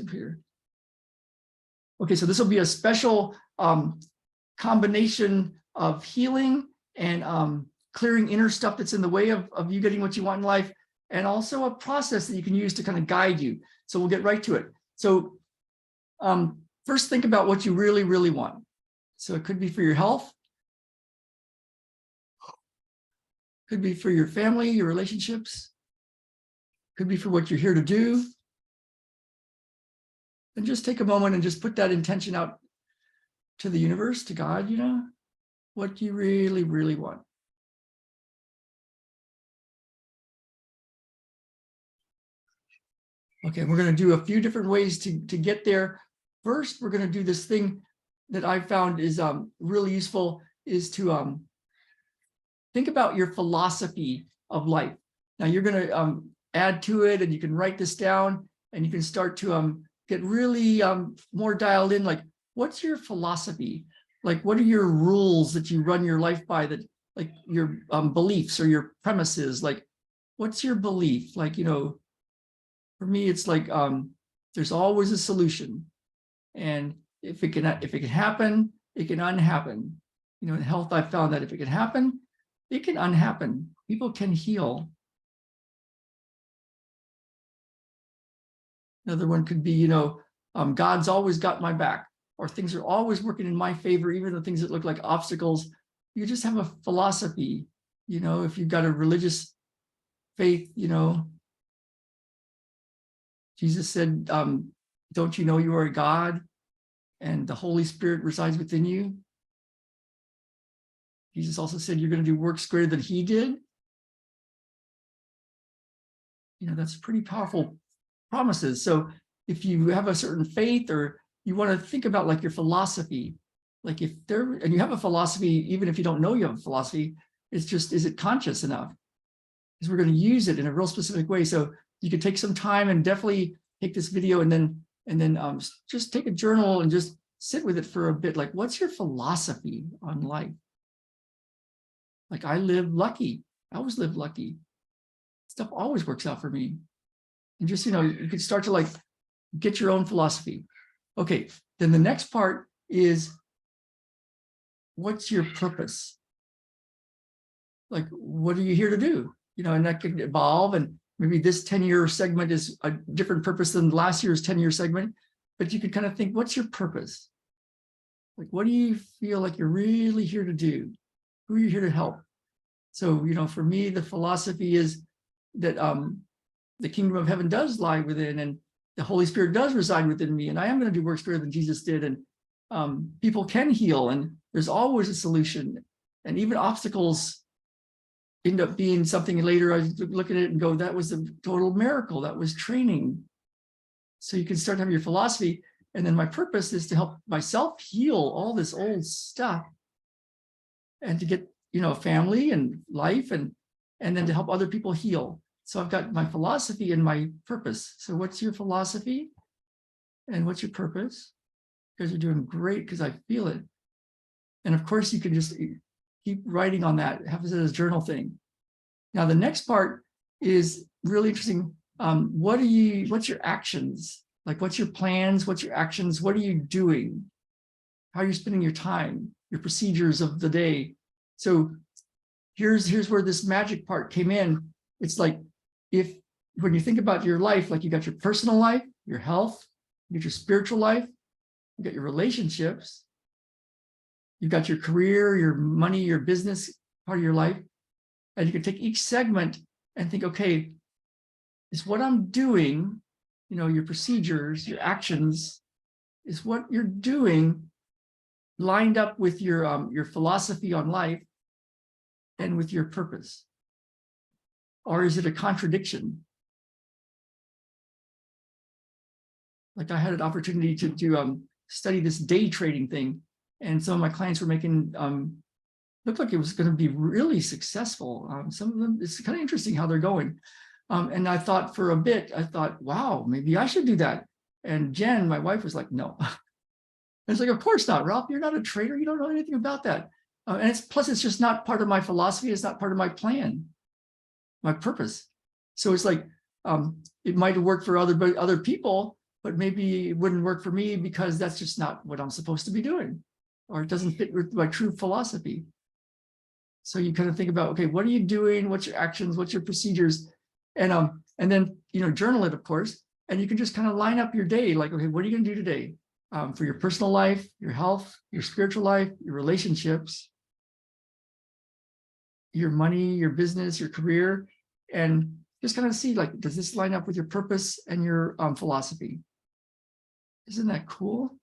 computer. Okay, so this will be a special combination of healing and clearing inner stuff that's in the way of you getting what you want in life, and also a process that you can use to kind of guide you. So we'll get right to it. So first, think about what you really, really want. So it could be for your health, could be for your family, your relationships, could be for what you're here to do. And just take a moment and just put that intention out to the universe, to God, you know, what you really, really want. Okay, we're going to do a few different ways to get there. First, we're going to do this thing that I found is really useful, is to think about your philosophy of life. Now you're going to add to it, and you can write this down, and you can start to get really more dialed in. Like, what's your philosophy? Like, what are your rules that you run your life by, that like your beliefs or your premises? Like, what's your belief? Like, you know, for me, it's like there's always a solution, and if it can happen, it can unhappen. You know, in health, I found that if it can happen, it can unhappen. People can heal. Another one could be, you know, God's always got my back, or things are always working in my favor, even the things that look like obstacles. You just have a philosophy. You know, if you've got a religious faith, you know, Jesus said, don't you know you are a God and the Holy Spirit resides within you? Jesus also said you're going to do works greater than he did. You know, that's pretty powerful promises. So if you have a certain faith, or you want to think about like your philosophy, like if there, and you have a philosophy, even if you don't know you have a philosophy, it's just, is it conscious enough? Because we're going to use it in a real specific way. So you could take some time and definitely take this video and then just take a journal and just sit with it for a bit. Like, what's your philosophy on life? Like, I live lucky. I always live lucky. Stuff always works out for me. And just, you know, you could start to like get your own philosophy. Okay, then the next part is, what's your purpose? Like, what are you here to do? You know, and that could evolve, and maybe this 10-year segment is a different purpose than last year's 10-year segment, but you can kind of think, what's your purpose? Like, what do you feel like you're really here to do? Who are you here to help? So, you know, for me, the philosophy is that the kingdom of heaven does lie within, and the Holy Spirit does reside within me, and I am going to do works greater than Jesus did, and people can heal, and there's always a solution, and even obstacles end up being something later. I look at it and go, that was a total miracle. That was training. So you can start to have your philosophy. And then my purpose is to help myself heal all this old stuff, and to get, you know, family and life, and then to help other people heal. So I've got my philosophy and my purpose. So what's your philosophy and what's your purpose? You guys are doing great, because I feel it. And of course, you can just keep writing on that, have it as a journal thing. Now, the next part is really interesting. What's your actions? Like, what's your plans? What's your actions? What are you doing? How are you spending your time, your procedures of the day? So here's where this magic part came in. It's like, when you think about your life, like you got your personal life, your health, you got your spiritual life, you got your relationships, you've got your career, your money, your business part of your life. And you can take each segment and think, okay, is what I'm doing, you know, your procedures, your actions, is what you're doing lined up with your philosophy on life and with your purpose? Or is it a contradiction? Like, I had an opportunity to study this day trading thing, and some of my clients were making, looked like it was going to be really successful. Some of them, it's kind of interesting how they're going. And I thought for a bit, wow, maybe I should do that. And Jen, my wife, was like, no. It's like, of course not, Ralph, you're not a trader. You don't know anything about that. And plus it's just not part of my philosophy. It's not part of my plan, my purpose. So it's like, it might work for other people, but maybe it wouldn't work for me because that's just not what I'm supposed to be doing, or it doesn't fit with my true philosophy. So you kind of think about, okay, what are you doing? What's your actions? What's your procedures? And then, journal it, of course, and you can just kind of line up your day. Like, okay, what are you going to do today for your personal life, your health, your spiritual life, your relationships, your money, your business, your career, and just kind of see, like, does this line up with your purpose and your philosophy? Isn't that cool?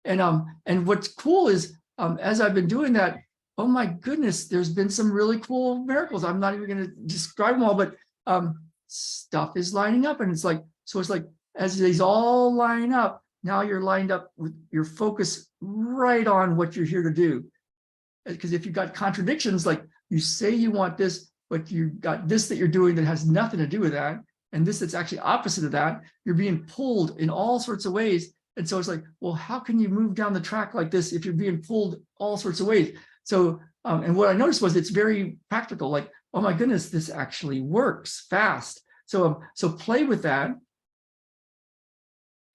And what's cool is, as I've been doing that, oh my goodness, there's been some really cool miracles. I'm not even going to describe them all, but stuff is lining up, and it's like as these all line up, now you're lined up with your focus right on what you're here to do. Because if you've got contradictions, like you say you want this, but you got this that you're doing that has nothing to do with that, and this that's actually opposite of that, you're being pulled in all sorts of ways. And so it's like, well, how can you move down the track like this if you're being pulled all sorts of ways? So, and what I noticed was it's very practical, like, oh my goodness, this actually works fast. So play with that.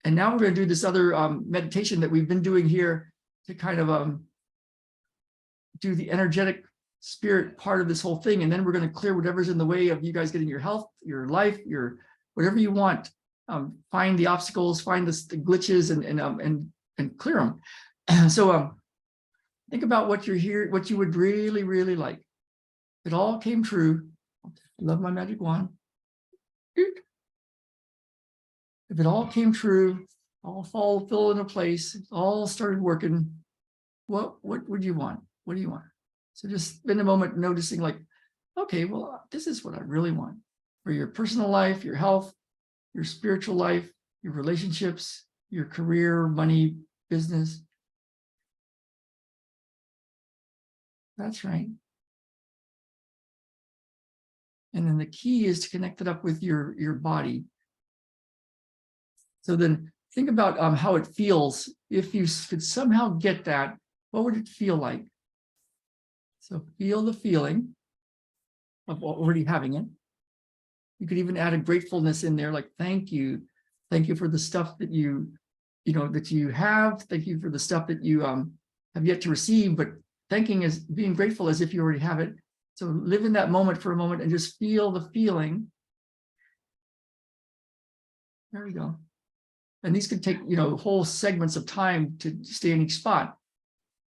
And now we're going to do this other meditation that we've been doing here to kind of do the energetic spirit part of this whole thing. And then we're going to clear whatever's in the way of you guys getting your health, your life, your whatever you want. Find the obstacles, find the glitches, and clear them. So think about what you're here, what you would really, really like. It all came true. Love my magic wand. If it all came true, all fell into place, all started working, what would you want? What do you want? So just spend a moment noticing, like, okay, well, this is what I really want for your personal life, your health, your spiritual life, your relationships, your career, money, business. That's right. And then the key is to connect it up with your body. So then think about how it feels. If you could somehow get that, what would it feel like? So feel the feeling of already having it. You could even add a gratefulness in there, like, thank you. Thank you for the stuff that that you have. Thank you for the stuff that you have yet to receive, but thanking is being grateful as if you already have it. So live in that moment for a moment and just feel the feeling. There we go. And these could take, whole segments of time to stay in each spot.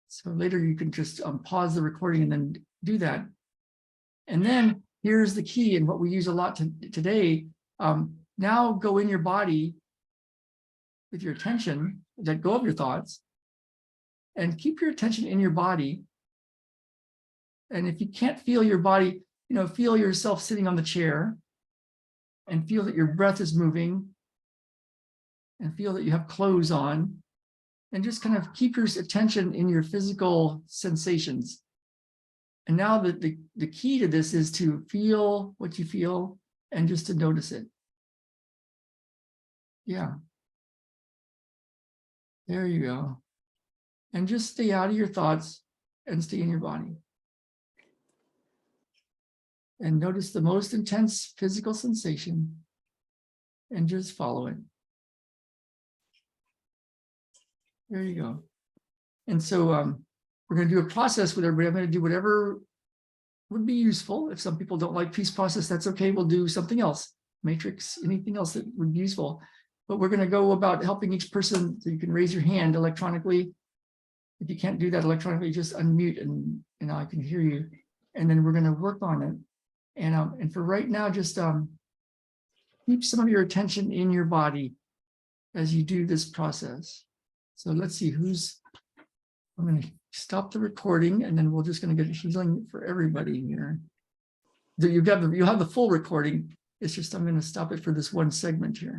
So later you can just pause the recording and then do that. And then here's the key, and what we use a lot today. Now go in your body with your attention, let go of your thoughts, and keep your attention in your body. And if you can't feel your body, feel yourself sitting on the chair, and feel that your breath is moving, and feel that you have clothes on, and just kind of keep your attention in your physical sensations. And now the key to this is to feel what you feel and just to notice it. Yeah. There you go. And just stay out of your thoughts and stay in your body. And notice the most intense physical sensation and just follow it. There you go. And so we're going to do a process with everybody. I'm going to do whatever would be useful. If some people don't like peace process, that's okay. We'll do something else. Matrix, anything else that would be useful. But we're going to go about helping each person. So you can raise your hand electronically. If you can't do that electronically, just unmute and I can hear you. And then we're going to work on it. And for right now, just keep some of your attention in your body as you do this process. So let's see I'm going to stop the recording, and then we're just going to get healing for everybody here. You'll have the full recording. It's just I'm going to stop it for this one segment here.